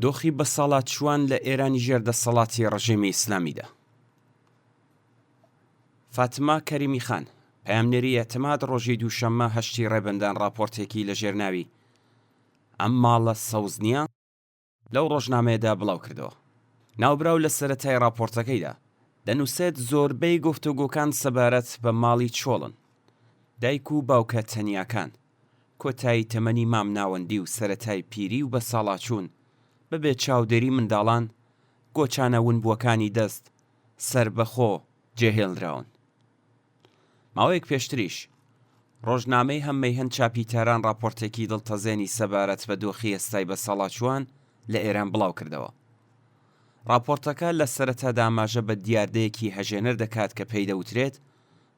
دۆخی بەساڵاتچوان لە ئێرانی ژێردەسەڵاتی ڕژێمی ئیسلامیدا. فاتما کەریمی خان، پەیامنێری ئێتماد ڕۆژی دووشەممە هەشتی ڕێبەندان راپۆرتێکی لە ژێرناوی ئەم ماڵە سەوزنیە لەو ڕۆژنامەیەدا بڵاو کردەوە. ناوبراو لە سەرەتای راپۆرتەکەیدا دەنووسێت زۆربەی گفتوگۆکان سەبارەت بە ماڵی چۆڵن، دایک و باوکە تەنیاکان، کۆتایی تەمەنی مام ناوەندی و سەرەتای پیری و بە ساڵاچوون بەبێ چاودێری منداڵان، گۆچانە ونبووەکانی دەست سەربەخۆ جێهێڵراون. ماوەیەک پێشتریش ڕۆژنامەی هەممەی هەند چاپیتاران راپۆرتێکی دڵتەزێنی سەبارەت بە دۆخی ئێستای بە ساڵاچوان لە ئێران بڵاو کردەوە. راپۆرتەکە لە سەرەتادا ئاماژە بە دیاردەیەکی هەژێنەر دەکات کە پێی دەوترێت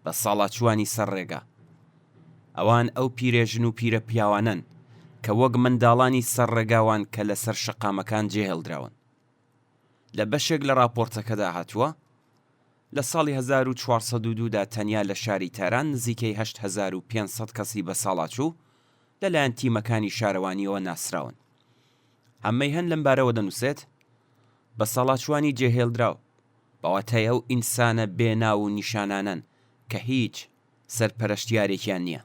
بە ساڵاچوانی سەرڕێگە. ئەوان ئەو پیرێژن و پیرە پیاوانن کە وەک منداڵانی سەرڕێگاوان کە لەسەر شەقامەکان جێهێڵدراون. لە بەشێک لە راپۆرتەکەدا هاتووە لە ساڵی 1402دا تەنیا لە شاری تاران نزیکەی 8500 کەسی بە ساڵاچوو لەلایەن تیمەکانی شارەوانیەوە ناسراون. هەممەی هەند لەم بارەوە دەنووسێت بە ساڵاچوانی جێهێڵدراو بەواتای ئەو ئینسانە بێناو و نیشانانن کە هیچ سەرپەرشتیارێکیان نییە.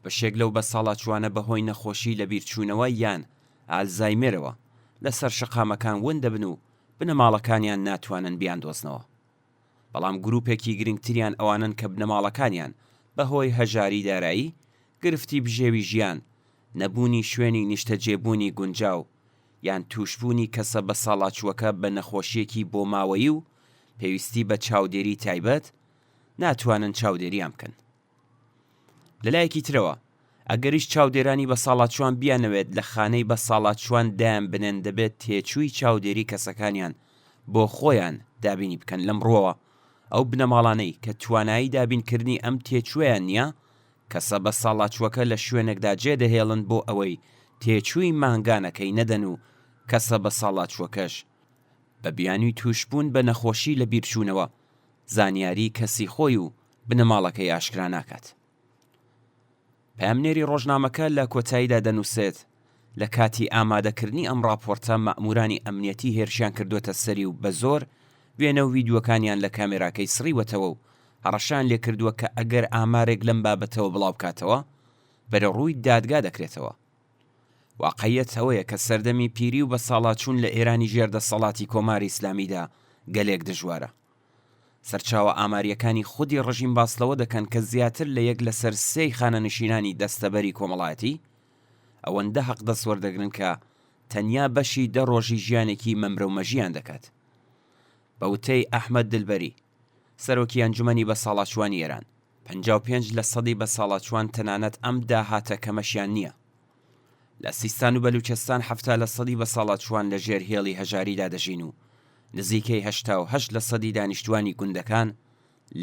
بەشێک لەو بە ساڵاچوانە بەهۆی نەخۆشی لە بیرچوونەوە یان ئالزایمێرەوە لەسەر شەقامەکان ون دەبن و بنەماڵەکانیان ناتوانن بیاندۆزنەوە. بەڵام گروپێکی گرنگتریان ئەوانن کە بنەماڵەکانیان بەهۆی هەژاری دارایی، گرفتی بژێوی ژیان، نەبوونی شوێنی نیشتەجێبوونی گونجاو یان توشبوونی کەسە بە ساڵاچووەکە بە نەخۆشیەکی بۆ ماوەیی و پێویستی بە چاودێری تایبەت ناتوانن چاودێریان بکەن. لەلایەکی ترەوە ئەگەریش چاودێرانی بە ساڵاچوان بیانەوێت لە خانەی بە ساڵاچوان دایان بنێن، دەبێت تێچووی چاودێری کەسەکانیان بۆ خۆیان دابینی بکەن. لەمڕۆوە ئەو بنەماڵانەی کە توانایی دابینکردنی ئەم تێچوویان نییە، کەسە بە ساڵاچووەکە لە شوێنێکدا جێدەهێڵن بۆ ئەوەی تێچووی ماهنگانەکەی نەدەن و کەسە بە ساڵاچووەکەش بە بیانووی توشبوون بە نەخۆشی لە بیرچوونەوە زانیاری کەسی خۆی و بنەماڵەکەی ئاشکرا ناکات. پەیامنێری ڕۆژنامەکە لە کۆتاییدا دەنووسێت لە کاتی ئامادەکردنی ئەم راپۆرتە مەئمورانی ئەمنیەتی هێرشیان کردوتە سەری و بە زۆر وێنە و ڤیدیۆکانیان لە کامێراکەی سڕیوەتەوە و هەڕەشان لێ کردووە کە ئەگەر ئامارێک لەم بابەتەوە بڵاو بکاتەوە بەرە ڕووی دادگا دەکرێتەوە. واقعیەت ئەوەیە کە سەردەمی پیری و بە ساڵاچوون لە ئێرانی ژێردەسەڵاتی کۆماری ئیسلامیدا گەلێک دژوارە. سەرچاوە ئاماریەکانی خودی ڕژیم باسلەوە دەکەن کە زیاتر لە 1 لەسەر 3 خانەنشینانی دەستەبەری کۆمەڵایەتی ئەوەندە حەق دەسوەردەگرن کە تەنیا بەشی 10 ڕۆژی ژیانێکی مەمرە و مەژیان دەکات. بەوتەی ئەحمەد دلبەری، سەرۆکی ئەنجومەنی بە ساڵاچوانی ئێران، 55 لە سەدی بە ساڵاچوان تەنانەت ئەم داهاتە کەمەشیان نییە. لە سیستان و بەلوچستان 7 لە سەدی بە ساڵاچوان لە ژێر هێڵی هەژاریدا دەژین و نزیکەی 88 لە سەدی دانیشتوانی گوندەکان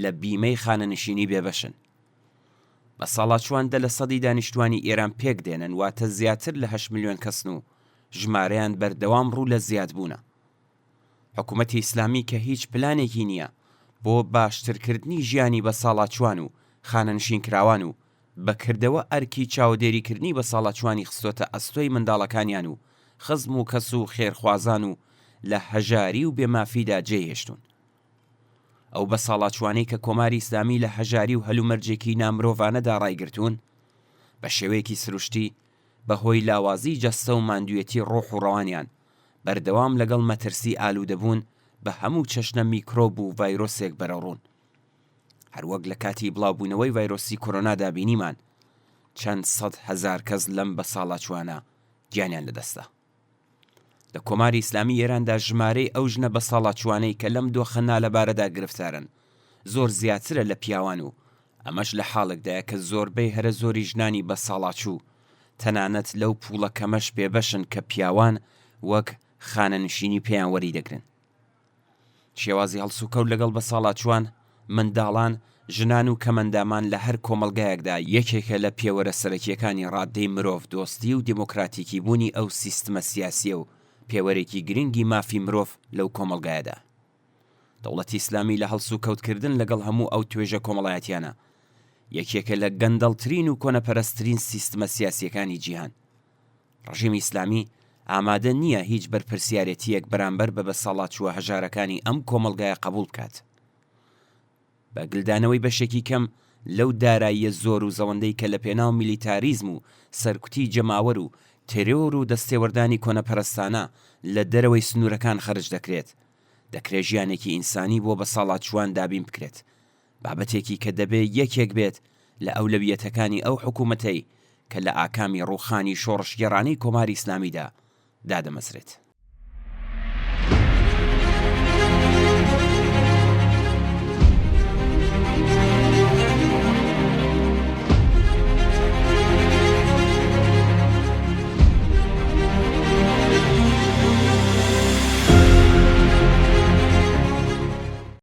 لە بیمەی خانەنشینی بێبەشن. بە ساڵاچوان 10 لە سەدی دانیشتوانی ئێران پێک دێنن، واتە زیاتر لە 8 ملیۆن کەسن و ژمارەیان بەردەوام ڕوو لە زیادبوونە. حکوومەتی ئیسلامی کە هیچ پلانێکی نییە بۆ باشترکردنی ژیانی بە ساڵاچوان و خانەنشینکراوان و بەکردەوە ئەرکی چاودێریکردنی بە ساڵاچوانی خستۆتە ئەستۆی منداڵەکانیان و خزم و کەس و خێرخوازان و لە هەژاری و بێمافیدا جێهێشتون. ئەو بە ساڵاچوانەی کە کۆماری ئیسلامی لە هەژاری و هەلومەرجێکی نامرۆڤانەدا ڕایگرتوون، بە شێوەیەکی سروشتی بەهۆی لاوازی جەستە و ماندوێتی ڕۆح و ڕەوانیان بەردەوام لەگەڵ مەترسی ئالوودەبوون بە هەموو چەشنە میکرۆب و ڤایرۆسێک بەرەڕوون. هەروەک لە کاتی بڵاوبوونەوەی ڤایرۆسی کۆرۆنادا بینیمان چەند سەد هەزار کەس لەم بە ساڵاچوانە گیانیان لەدەستە. لە کۆماری ئیسلامی ئێراندا ژمارەی ئەو ژنە بە ساڵاچوانەی کە لەم دۆخەنا لەبارەدا گرفتارن زۆر زیاترە لە پیاوان و ئەمەش لە حاڵێکدایە کە زۆربەی هەرە زۆری ژنانی بە ساڵاچوو تەنانەت لەو پوڵە کەمەش پێبەشن کە پیاوان وەک خانەنشینی پێیان وەری دەگرن. شێوازی هەڵسوکەوت لەگەڵ بە ساڵاچوان، منداڵان، ژنان و کەمەندامان لە هەر کۆمەڵگایەکدا یەکێکە لە پێوەرە سەرەکیەکانی ڕادەی مرۆڤ دۆستی و دیموکراتیکی بوونی ئەو سیستمە سیاسیە و پێوەرێکی گرنگی مافی مرۆڤ لەو کۆمەڵگایەدا. دەوڵەتی ئیسلامی لە هەڵسوکەوتکردن لەگەڵ هەموو ئەو توێژە کۆمەڵایەتیانە یەکێکە لە گەندەڵترین و کۆنەپەرستترین سیستمە سیاسیەکانی جیهان. ڕژیمی ئیسلامی ئامادە نییە هیچ بەرپرسیارەتیەک بەرامبەر بە بەساڵاتچووە هەژارەکانی ئەم کۆمەڵگایە قبول بکات. بە گلدانەوەی بەشێکی کەم لەو داراییە زۆر و زەوەندەی کە لە پێناو میلیتاریزم و سەرکوتی جەماوەر و تێرۆر و دەستێوەردانی کۆنەپەرستانە لە دەرەوەی سنوورەکان خەرج دەکرێت، دەکرێت ژیانێکی ئینسانی بۆ بەساڵاتچووان دابین بکرێت، بابەتێکی کە دەبێت یەکێک بێت لە ئەولەویەتەکانی ئەو حکوومەتەی کە لە ئاکامی ڕووخانی شۆڕشگێڕانەی کۆماری ئیسلامیدا دادەمەزرێت.